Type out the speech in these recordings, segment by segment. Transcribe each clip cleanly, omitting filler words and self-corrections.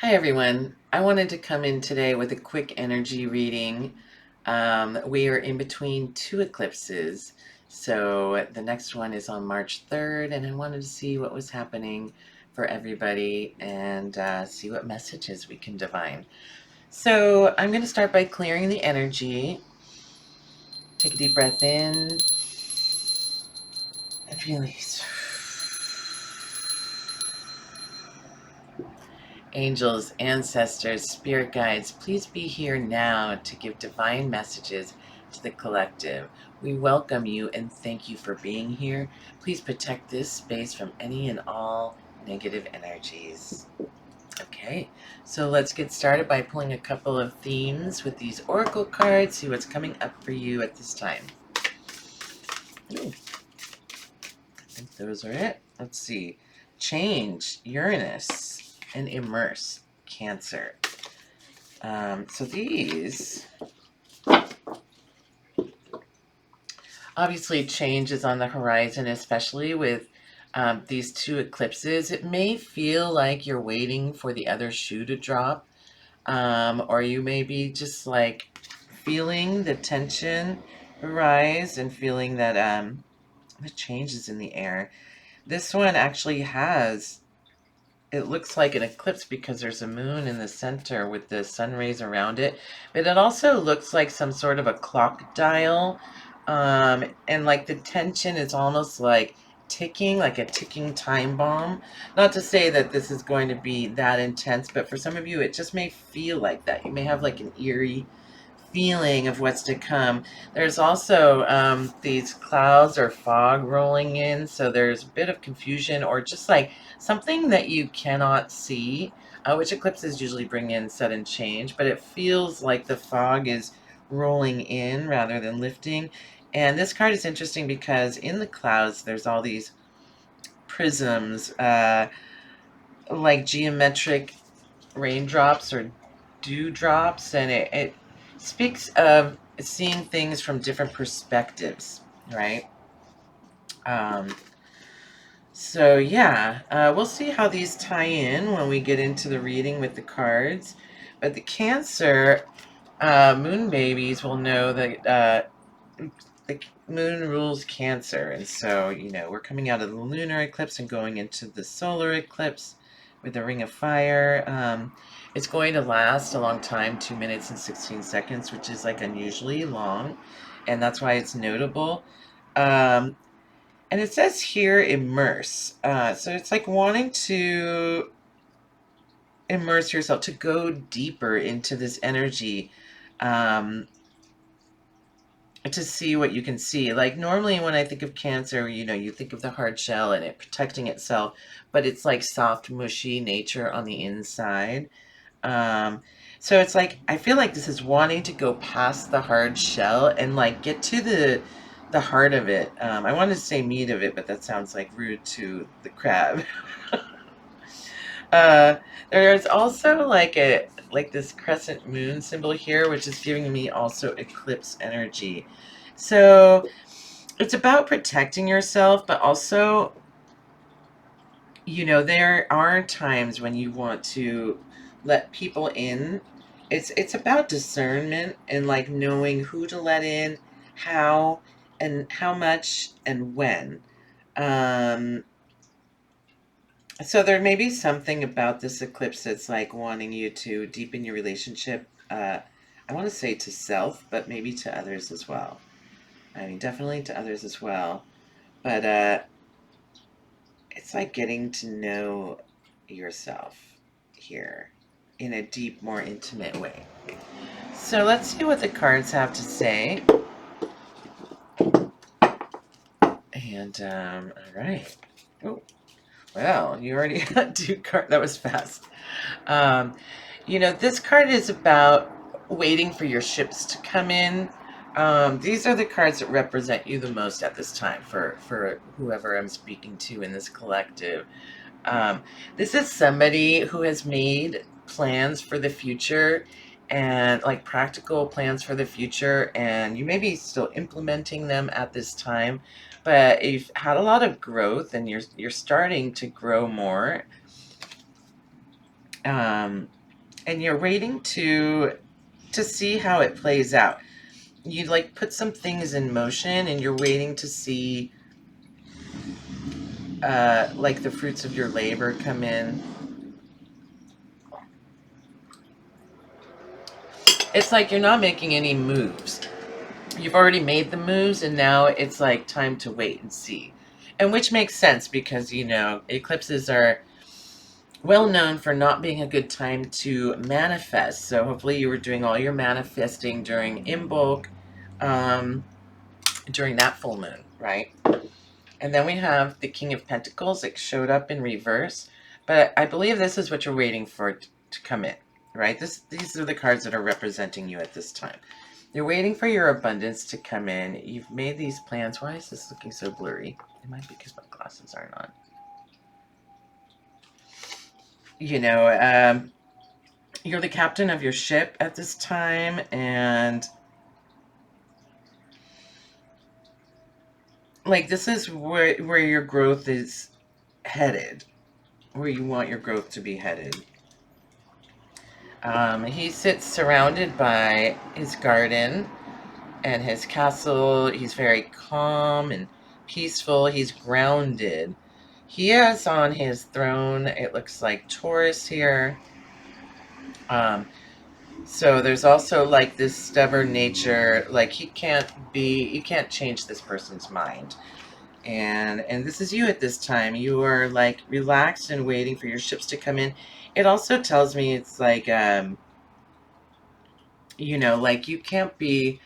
Hi everyone. I wanted to come in today with a quick energy reading. We are in between two eclipses. So the next one is on March 3rd, and I wanted to see what was happening for everybody and see what messages we can divine. So I'm going to start by clearing the energy. Take a deep breath in and release. Angels, ancestors, spirit guides, please be here now to give divine messages to the collective. We welcome you and thank you for being here. Please protect this space from any and all negative energies. Okay, so let's get started by pulling a couple of themes with these oracle cards, see what's coming up for you at this time. Ooh, I think those are it. Let's see. Change, Uranus, and immerse, Cancer. So these, obviously change is on the horizon, especially with these two eclipses. It may feel like you're waiting for the other shoe to drop, or you may be just like feeling the tension rise and feeling that the change is in the air. This one actually has, it looks like an eclipse because there's a moon in the center with the sun rays around it, but it also looks like some sort of a clock dial, and like the tension is almost like ticking, like a ticking time bomb. Not to say that this is going to be that intense, but for some of you it just may feel like that. You may have like an eerie feeling of what's to come. There's also these clouds or fog rolling in, so there's a bit of confusion or just like something that you cannot see, which eclipses usually bring in sudden change, but it feels like the fog is rolling in rather than lifting. And this card is interesting because in the clouds there's all these prisms, like geometric raindrops or dewdrops, and it speaks of seeing things from different perspectives, right? Um, so yeah, we'll see how these tie in when we get into the reading with the cards. But the Cancer moon babies will know that the moon rules Cancer, and so we're coming out of the lunar eclipse and going into the solar eclipse with the ring of fire. It's going to last a long time, 2 minutes and 16 seconds, which is like unusually long, and that's why it's notable. um, and it says here immerse, so it's like wanting to immerse yourself, to go deeper into this energy, um, to see what you can see. Like normally when I think of Cancer, you think of the hard shell and it protecting itself, but it's like soft, mushy nature on the inside. Um, so it's like, I feel like this is wanting to go past the hard shell and like get to the heart of it. I wanted to say meat of it, but that sounds like rude to the crab. Uh, there's also like this crescent moon symbol here, which is giving me also eclipse energy. So it's about protecting yourself, but also, there are times when you want to let people in. It's about discernment and like knowing who to let in, how, and how much and when. Um, so there may be something about this eclipse that's like wanting you to deepen your relationship. I want to say to self, but maybe to others as well. I mean, definitely to others as well. But it's like getting to know yourself here in a deep, more intimate way. So let's see what the cards have to say. And all right. Oh, well, you already got two cards. That was fast. Um, this card is about waiting for your ships to come in. These are the cards that represent you the most at this time for whoever I'm speaking to in this collective. Um, this is somebody who has made plans for the future and like practical plans for the future, and you may be still implementing them at this time, but you've had a lot of growth and you're starting to grow more. and you're waiting to see how it plays out. You like put some things in motion, and you're waiting to see like the fruits of your labor come in. It's like you're not making any moves. You've already made the moves, and now it's like time to wait and see. And which makes sense because, you know, eclipses are well known for not being a good time to manifest. So hopefully you were doing all your manifesting during Imbolc, um, during that full moon, right? And then we have the King of Pentacles. It showed up in reverse, but I believe this is what you're waiting for to come in, right? These are the cards that are representing you at this time. You're waiting for your abundance to come in. You've made these plans. Why is this looking so blurry? It might be because my glasses aren't on. You know, you're the captain of your ship at this time, and like this is where your growth is headed, where you want your growth to be headed. He sits surrounded by his garden and his castle. He's very calm and peaceful. He's grounded. He has on his throne, it looks like Taurus here. So there's also like this stubborn nature, like you can't change this person's mind. And this is you at this time. You are like relaxed and waiting for your ships to come in. It also tells me it's like, you know, like you can't be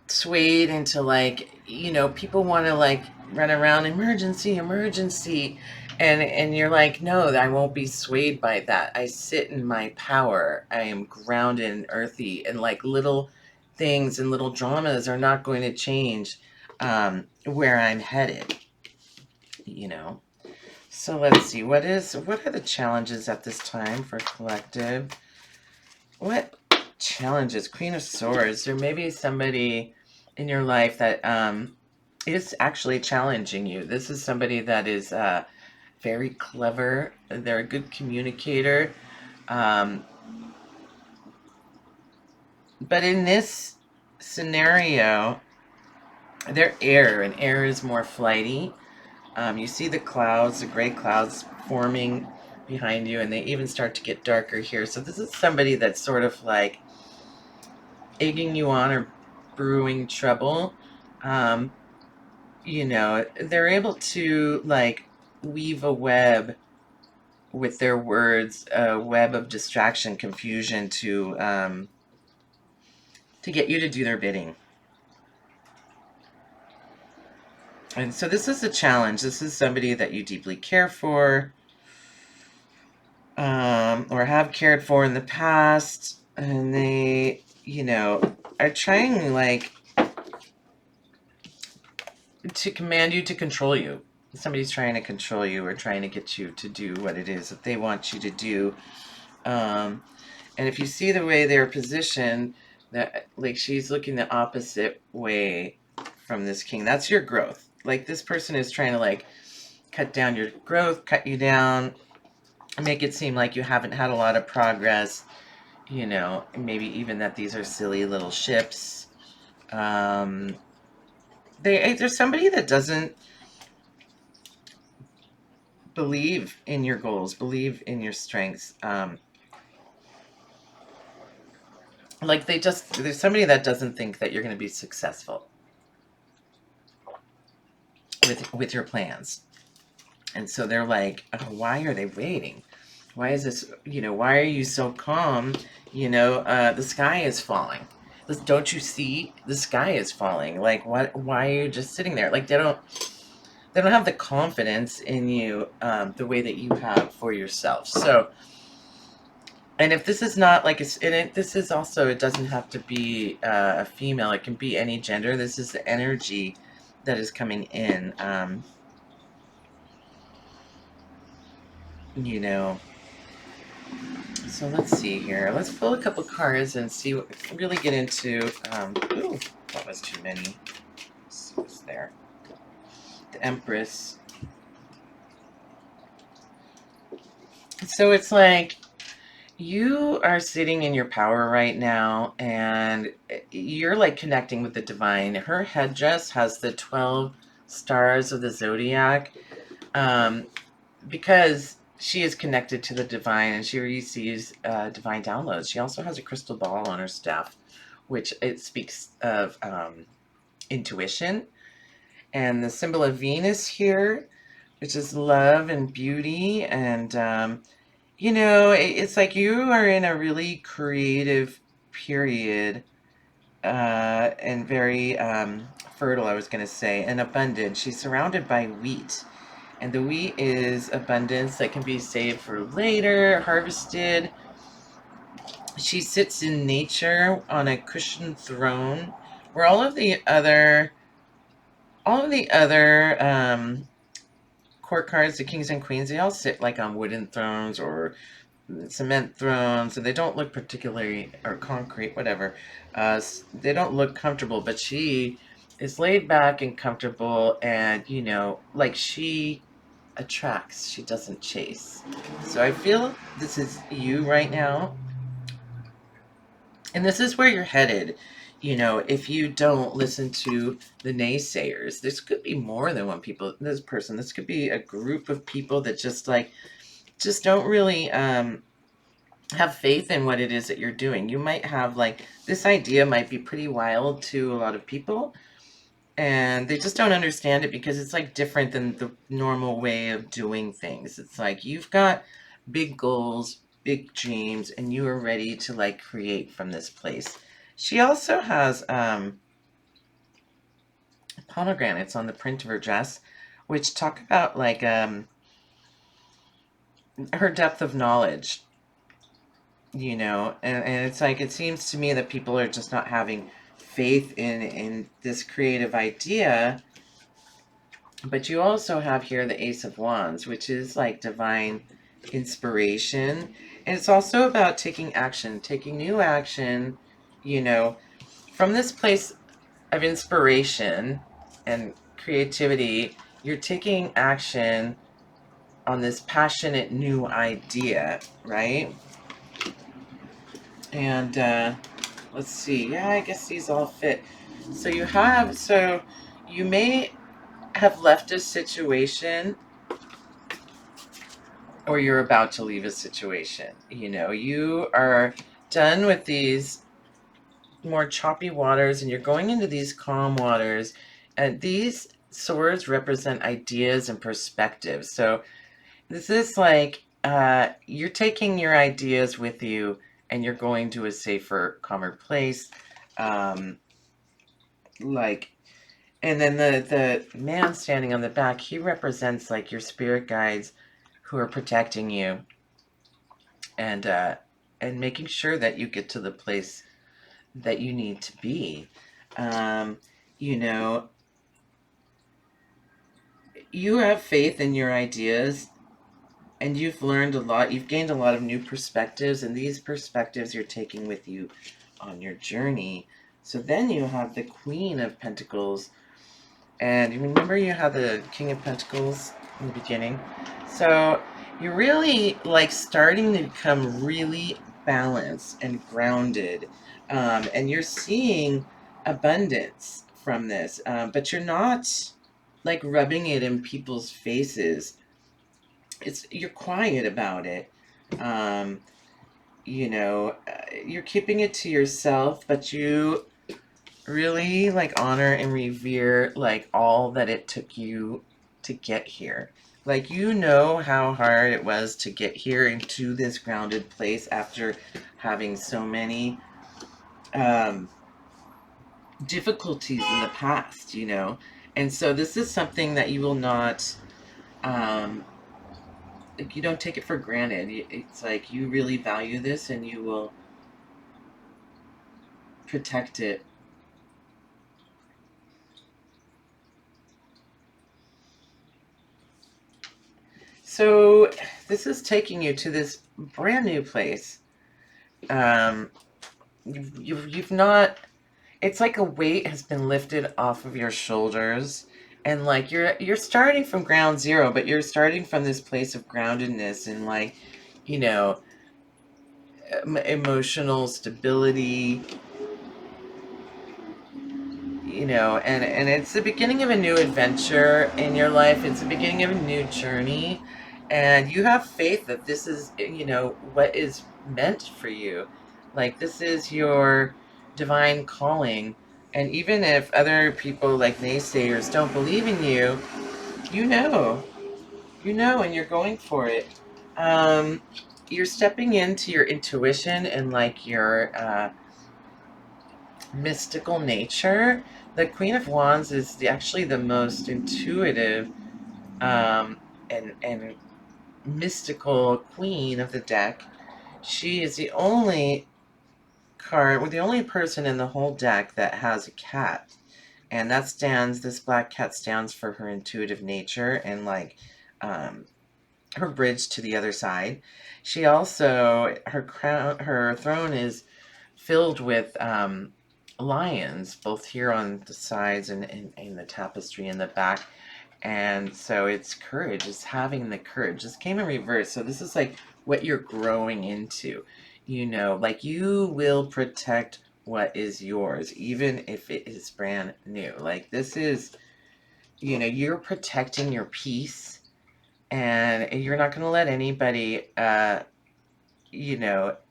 swayed into like, you know, people want to like run around emergency, emergency. And you're like, no, I won't be swayed by that. I sit in my power. I am grounded and earthy, and like little things and little dramas are not going to change where I'm headed, you know. So let's see, what are the challenges at this time for collective? What challenges? Queen of Swords. There may be somebody in your life that is actually challenging you. This is somebody that is very clever. They're a good communicator. Um, but in this scenario, they're air, and air is more flighty. You see the clouds, the gray clouds forming behind you, and they even start to get darker here. So this is somebody that's sort of like egging you on or brewing trouble. You know, they're able to like weave a web with their words, a web of distraction, confusion to get you to do their bidding. And so this is a challenge. This is somebody that you deeply care for, or have cared for in the past, and they, you know, are trying like to command you, to control you. Somebody's trying to control you or trying to get you to do what it is that they want you to do. And if you see the way they're positioned, that like she's looking the opposite way from this king. That's your growth. Like this person is trying to like cut down your growth, cut you down, make it seem like you haven't had a lot of progress. You know, maybe even that these are silly little ships. There's somebody that doesn't believe in your goals, believe in your strengths. Like there's somebody that doesn't think that you're going to be successful with your plans. And so they're like, oh, why are they waiting? Why is this, you know, why are you so calm? You know, the sky is falling. Don't you see the sky is falling? Like, what, why are you just sitting there? Like, they don't have the confidence in you the way that you have for yourself. So, and if this is not like, this is also, it doesn't have to be a female. It can be any gender. This is the energy that is coming in. You know, so let's see here. Let's pull a couple cards and see what, really get into, ooh, that was too many. Let's see what's there. The Empress. So it's like you are sitting in your power right now, and you're like connecting with the divine. Her headdress has the 12 stars of the zodiac, um, because she is connected to the divine and she receives divine downloads. She also has a crystal ball on her staff, which it speaks of intuition. And the symbol of Venus here, which is love and beauty. And, it's like you are in a really creative period, and very fertile, I was going to say, and abundant. She's surrounded by wheat. And the wheat is abundance that can be saved for later, harvested. She sits in nature on a cushioned throne, where all of the other court cards, the kings and queens, they all sit like on wooden thrones or cement thrones, and they don't look particularly, or concrete, whatever. They don't look comfortable, but she is laid back and comfortable, and like she attracts, she doesn't chase. So I feel this is you right now, and this is where you're headed. If you don't listen to the naysayers, this could be more than this could be a group of people that just don't really have faith in what it is that you're doing. You might have this idea might be pretty wild to a lot of people, and they just don't understand it because it's different than the normal way of doing things. It's like you've got big goals, big dreams, and you are ready to create from this place. She also has pomegranates on the print of her dress, which talk about her depth of knowledge. And it's it seems to me that people are just not having faith in this creative idea. But you also have here the Ace of Wands, which is divine inspiration. And it's also about taking action, taking new action, you know, from this place of inspiration and creativity. You're taking action on this passionate new idea, right? And let's see. Yeah, I guess these all fit. So you may have left a situation, or you're about to leave a situation. You are done with these more choppy waters and you're going into these calm waters. And these swords represent ideas and perspectives. So this is you're taking your ideas with you and you're going to a safer, calmer place. Um, like, and then the man standing on the back, he represents your spirit guides who are protecting you, and making sure that you get to the place that you need to be. Um, you know, you have faith in your ideas, and you've learned a lot. You've gained a lot of new perspectives, and these perspectives you're taking with you on your journey. So then you have the Queen of Pentacles, and you remember you had the King of Pentacles in the beginning. So you're really starting to become really balanced and grounded, and you're seeing abundance from this, but you're not rubbing it in people's faces. You're quiet about it. um, you're keeping it to yourself, but you really honor and revere all that it took you to get here. How hard it was to get here into this grounded place after having so many um, difficulties in the past. And so this is something that you will not, um, you don't take it for granted. It's you really value this and you will protect it. So this is taking you to this brand new place. Um, you've not. It's like a weight has been lifted off of your shoulders, and you're starting from ground zero, but you're starting from this place of groundedness, and you know, emotional stability, and it's the beginning of a new adventure in your life. It's the beginning of a new journey, and you have faith that this is, what is meant for you. Like, this is your divine calling. And even if other people, like naysayers, don't believe in you, you know, and you're going for it. Um, you're stepping into your intuition and like your mystical nature. The Queen of Wands is actually the most intuitive and mystical queen of the deck. She is the only the only person in the whole deck that has a cat. And this black cat stands for her intuitive nature and like um, her bridge to the other side. She also, her throne is filled with lions, both here on the sides and in the tapestry in the back. And so it's courage, it's having the courage. This came in reverse. So this is like what you're growing into. Like you will protect what is yours, even if it is brand new. Like this is, you're protecting your peace, and you're not going to let anybody,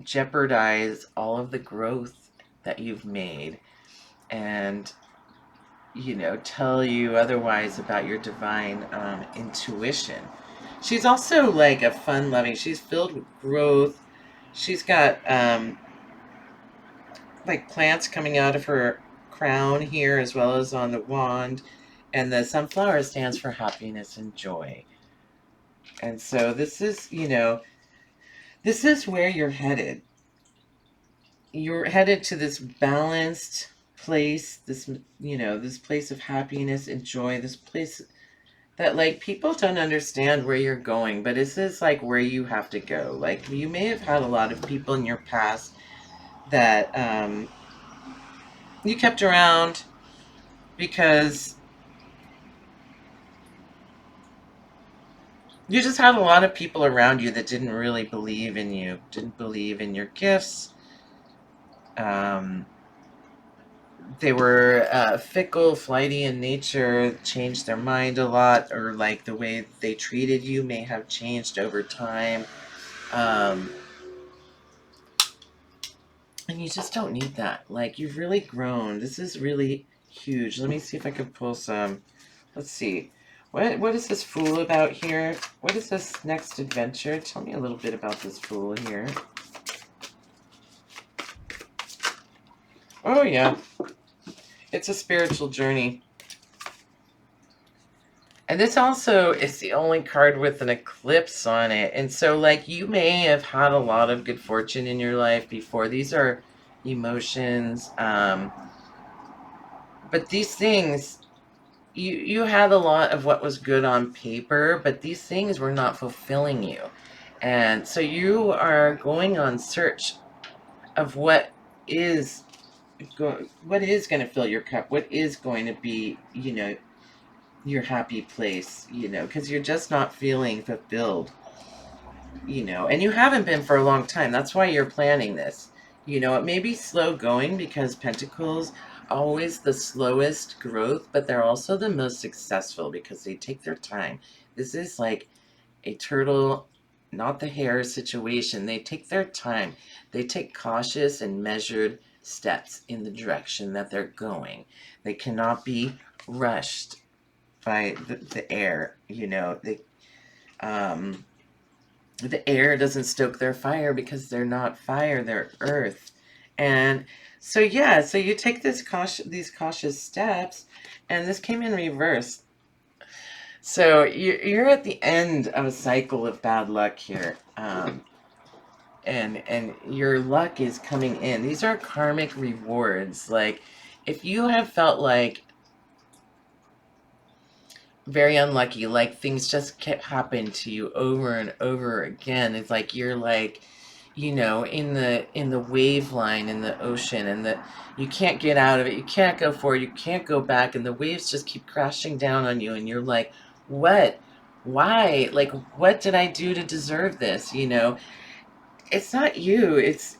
jeopardize all of the growth that you've made and, tell you otherwise about your divine intuition. She's also like a fun loving, she's filled with growth. She's got like plants coming out of her crown here as well as on the wand. And the sunflower stands for happiness and joy. And so this is where you're headed. You're headed to this balanced place, this place of happiness and joy, this place that like people don't understand where you're going, but this is like where you have to go. Like you may have had a lot of people in your past that you kept around because you just had a lot of people around you that didn't really believe in you, didn't believe in your gifts. They were fickle, flighty in nature, changed their mind a lot, or like the way they treated you may have changed over time. Um, and you just don't need that. Like, you've really grown. This is really huge. Let me see if I can pull some. Let's see. What is this fool about here? What is this next adventure? Tell me a little bit about this fool here. Oh, yeah. It's a spiritual journey. And this also is the only card with an eclipse on it. And so, like, you may have had a lot of good fortune in your life before. These are emotions. But these things, you had a lot of what was good on paper, but these things were not fulfilling you. And so you are going on search of what is going to fill your cup, what is going to be, your happy place, because you're just not feeling fulfilled, and you haven't been for a long time. That's why you're planning this. It may be slow going because Pentacles always the slowest growth, but they're also the most successful because they take their time. This is like a turtle, not the hare situation. They take their time. They take cautious and measured steps in the direction that they're going. They cannot be rushed by the air. The air doesn't stoke their fire because they're not fire, they're earth. And so yeah, so you take these cautious steps, and this came in reverse. So you're at the end of a cycle of bad luck here. And your luck is coming in. These are karmic rewards. Like, if you have felt like very unlucky, like things just kept happening to you over and over again, it's like you're like, in the wave line in the ocean, and that you can't get out of it, you can't go forward, you can't go back, and the waves just keep crashing down on you, and you're like, what why? Like, what did I do to deserve this? It's not you. It's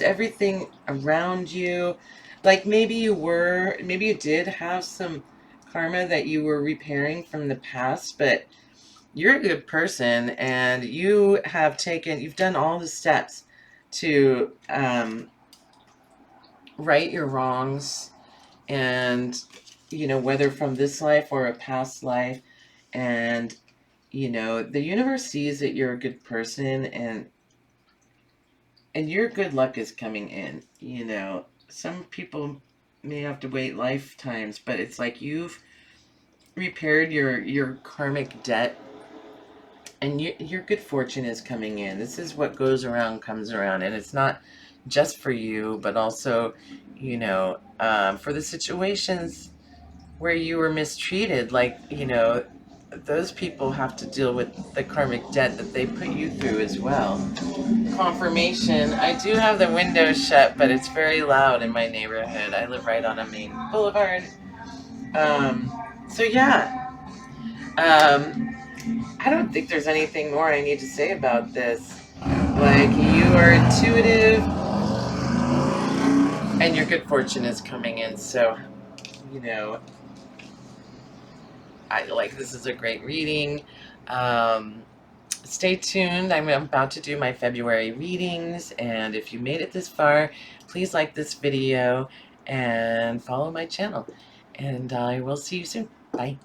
everything around you. Like maybe you did have some karma that you were repairing from the past, but you're a good person and you've done all the steps to right your wrongs and, whether from this life or a past life. And, the universe sees that you're a good person and your good luck is coming in. Some people may have to wait lifetimes, but it's like you've repaired your karmic debt, and your good fortune is coming in. This is what goes around comes around, and it's not just for you, but also, for the situations where you were mistreated. Like, those people have to deal with the karmic debt that they put you through as well. Confirmation. I do have the window shut, but it's very loud in my neighborhood. I live right on a main boulevard. So yeah, um, I don't think there's anything more I need to say about this. Like, you are intuitive, and your good fortune is coming in. So, you know, this is a great reading. Um, Stay tuned. I'm about to do my February readings, and if you made it this far, please like this video and follow my channel. And I will see you soon. Bye.